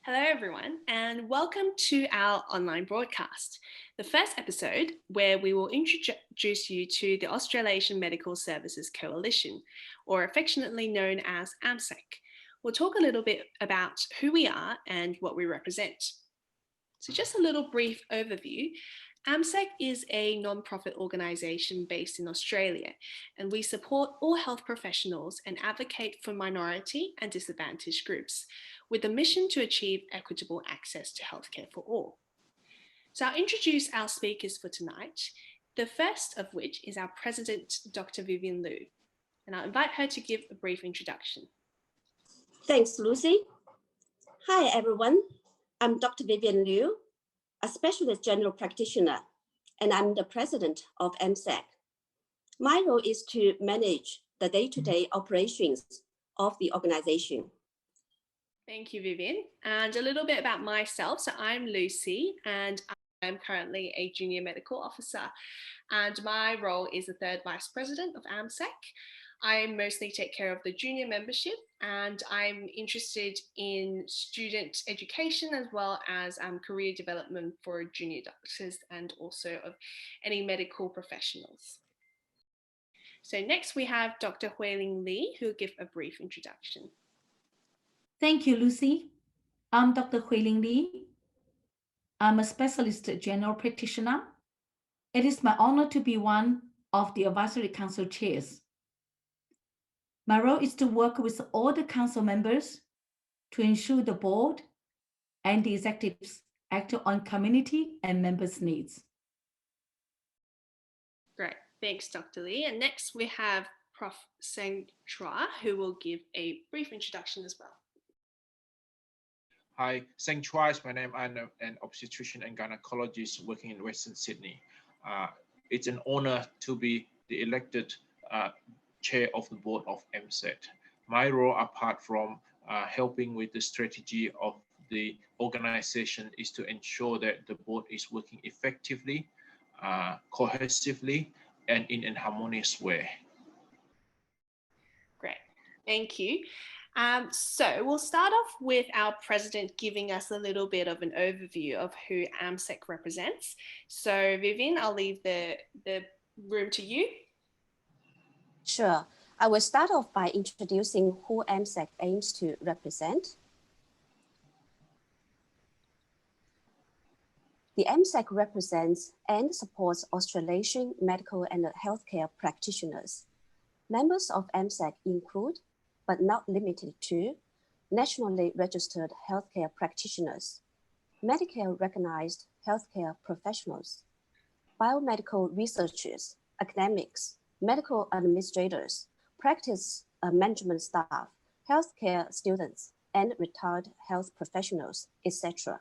Hello everyone and welcome to our online broadcast, the first episode where we will introduce you to the Australasian Medical Services Coalition, or affectionately known as AMSC. We'll talk a little bit about who we are and what we represent. So just a little brief overview. AMSC is a non-profit organisation based in Australia, and we support all health professionals and advocate for minority and disadvantaged groups, with a mission to achieve equitable access to healthcare for all. So I'll introduce our speakers for tonight, the first of which is our President, Dr Vivian Liu, and I'll invite her to give a brief introduction. Thanks, Lucy. Hi, everyone. I'm Dr. Vivian Liu, a specialist general practitioner, and I'm the president of AMSC. My role is to manage the day-to-day operations of the organization. Thank you, Vivian. And a little bit about myself. So I'm Lucy, and I'm currently a junior medical officer, and my role is the third vice president of AMSC. I mostly take care of the junior membership, and I'm interested in student education as well as career development for junior doctors and also of any medical professionals. So next we have Dr Huiling Li, who will give a brief introduction. Thank you, Lucy. I'm Dr. Huiling Li. I'm a specialist general practitioner. It is my honor to be one of the advisory council chairs. My role is to work with all the council members to ensure the board and the executives act on community and members' needs. Great, thanks, Dr. Li. And next we have Prof Seng Chai Chua, who will give a brief introduction as well. Hi, Seng Chua is my name. I'm an obstetrician and gynecologist working in Western Sydney. It's an honor to be the elected chair of the board of AMSC. My role, apart from helping with the strategy of the organization, is to ensure that the board is working effectively, cohesively, and in a harmonious way. Great, thank you. So we'll start off with our president giving us a little bit of an overview of who AMSC represents. So Vivian, I'll leave the room to you. Sure. I will start off by introducing who AMSC aims to represent. The AMSC represents and supports Australasian medical and healthcare practitioners. Members of AMSC include, but not limited to, nationally registered healthcare practitioners, Medicare recognized healthcare professionals, biomedical researchers, academics, medical administrators, practice management staff, healthcare students, and retired health professionals, etc.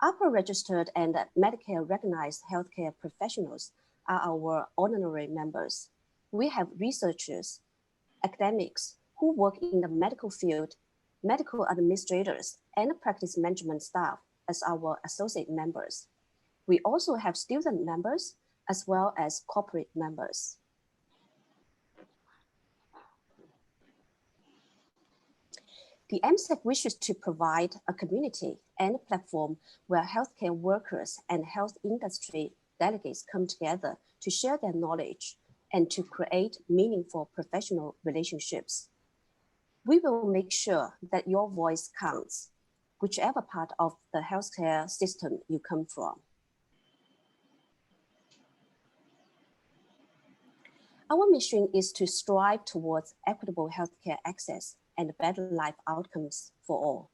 Upper registered and Medicare recognized healthcare professionals are our honorary members. We have researchers, academics who work in the medical field, medical administrators, and practice management staff as our associate members. We also have student members as well as corporate members. The AMSC wishes to provide a community and platform where healthcare workers and health industry delegates come together to share their knowledge and to create meaningful professional relationships. We will make sure that your voice counts, whichever part of the healthcare system you come from. Our mission is to strive towards equitable healthcare access and better life outcomes for all.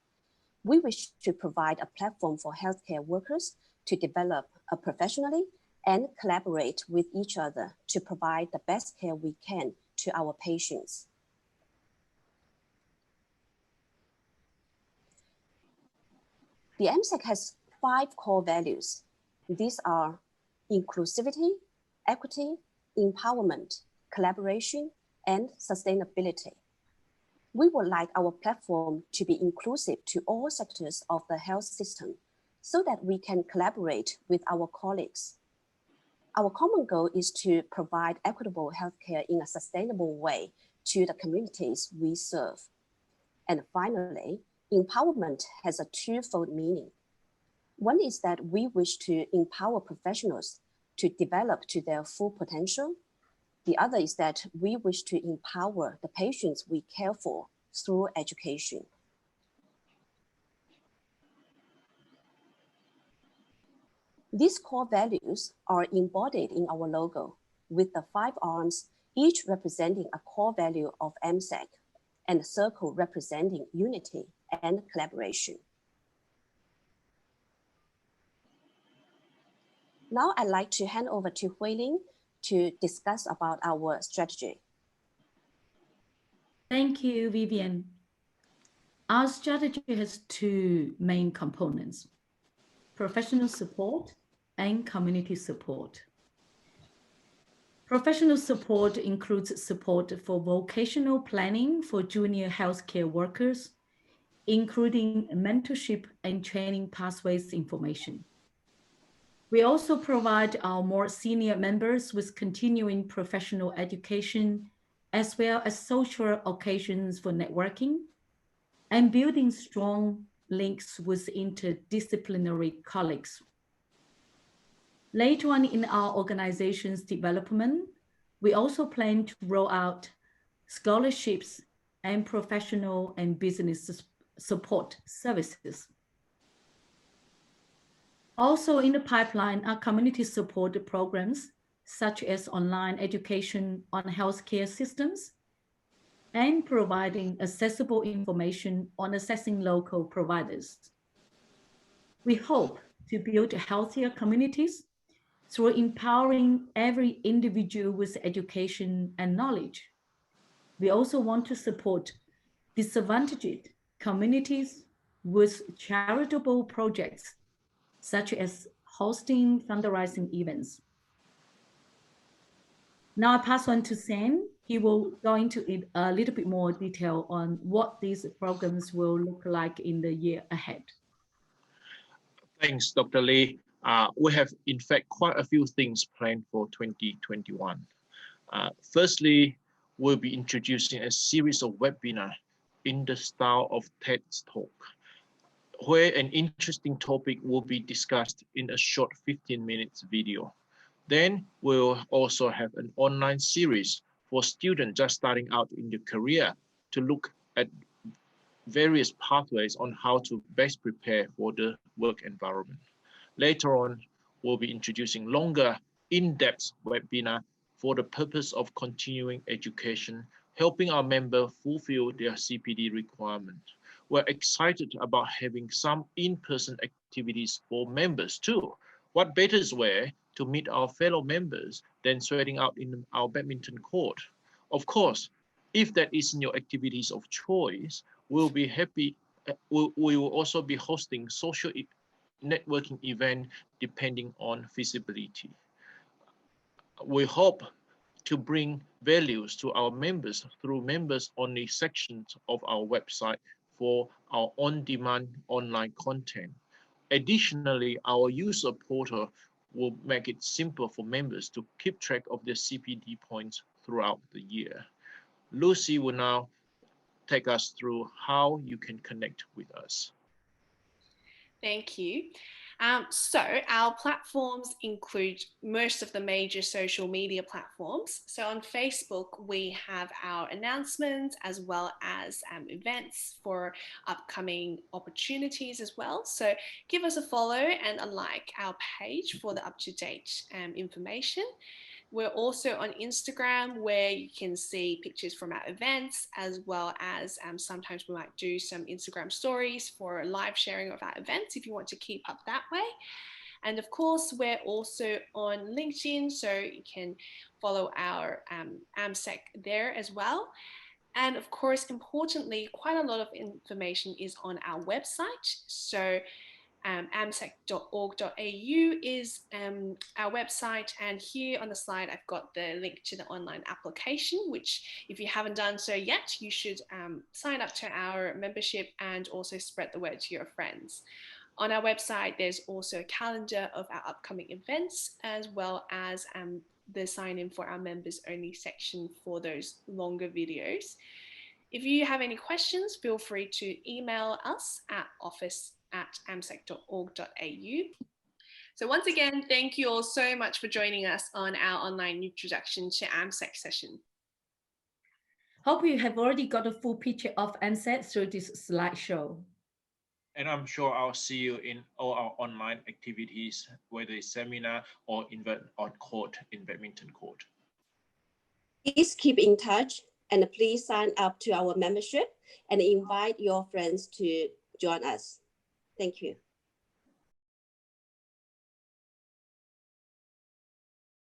We wish to provide a platform for healthcare workers to develop professionally and collaborate with each other to provide the best care we can to our patients. The AMSC has 5 core values. These are inclusivity, equity, empowerment, collaboration, and sustainability. We would like our platform to be inclusive to all sectors of the health system so that we can collaborate with our colleagues. Our common goal is to provide equitable healthcare in a sustainable way to the communities we serve. And finally, empowerment has a twofold meaning. One is that we wish to empower professionals to develop to their full potential. The other is that we wish to empower the patients we care for through education. These core values are embodied in our logo, with the 5 arms, each representing a core value of AMSC, and a circle representing unity and collaboration. Now I'd like to hand over to Huiling to discuss about our strategy. Thank you, Vivian. Our strategy has 2 main components: professional support and community support. Professional support includes support for vocational planning for junior healthcare workers, including mentorship and training pathways information. We also provide our more senior members with continuing professional education, as well as social occasions for networking and building strong links with interdisciplinary colleagues. Later on in our organization's development, we also plan to roll out scholarships and professional and business support services. Also in the pipeline are community support programs, such as online education on healthcare systems and providing accessible information on assessing local providers. We hope to build healthier communities through empowering every individual with education and knowledge. We also want to support disadvantaged communities with charitable projects, such as hosting fundraising events. Now I pass on to Seng. He will go into a little bit more detail on what these programs will look like in the year ahead. Thanks, Dr. Lee. We have, in fact, quite a few things planned for 2021. Firstly, we'll be introducing a series of webinars in the style of TED-Talk, where an interesting topic will be discussed in a short 15 minutes video. Then we'll also have an online series for students just starting out in their career to look at various pathways on how to best prepare for the work environment. Later on, we'll be introducing longer, in-depth webinar for the purpose of continuing education, helping our members fulfill their CPD requirement. We're excited about having some in-person activities for members too. What better way to meet our fellow members than sweating out in our badminton court? Of course, if that isn't your activities of choice, we'll be happy. We will also be hosting social networking event depending on feasibility. We hope to bring values to our members through members-only sections of our website for our on-demand online content. Additionally, our user portal will make it simple for members to keep track of their CPD points throughout the year. Lucy will now take us through how you can connect with us. Thank you. So our platforms include most of the major social media platforms. So on Facebook, we have our announcements as well as events for upcoming opportunities as well. So give us a follow and a like our page for the up-to-date information. We're also on Instagram, where you can see pictures from our events, as well as sometimes we might do some Instagram stories for live sharing of our events if you want to keep up that way. And of course, we're also on LinkedIn, so you can follow our AMSC there as well. And of course, importantly, quite a lot of information is on our website. So amsc.org.au is our website, and here on the slide I've got the link to the online application, which if you haven't done so yet, you should sign up to our membership and also spread the word to your friends. On our website there's also a calendar of our upcoming events, as well as the sign in for our members only section for those longer videos. If you have any questions, feel free to email us at office@amsec.org.au. So once again, thank you all so much for joining us on our online introduction to AMSC session. Hope you have already got a full picture of AMSC through this slideshow. And I'm sure I'll see you in all our online activities, whether it's seminar or even on court in badminton court. Please keep in touch and please sign up to our membership and invite your friends to join us. Thank you.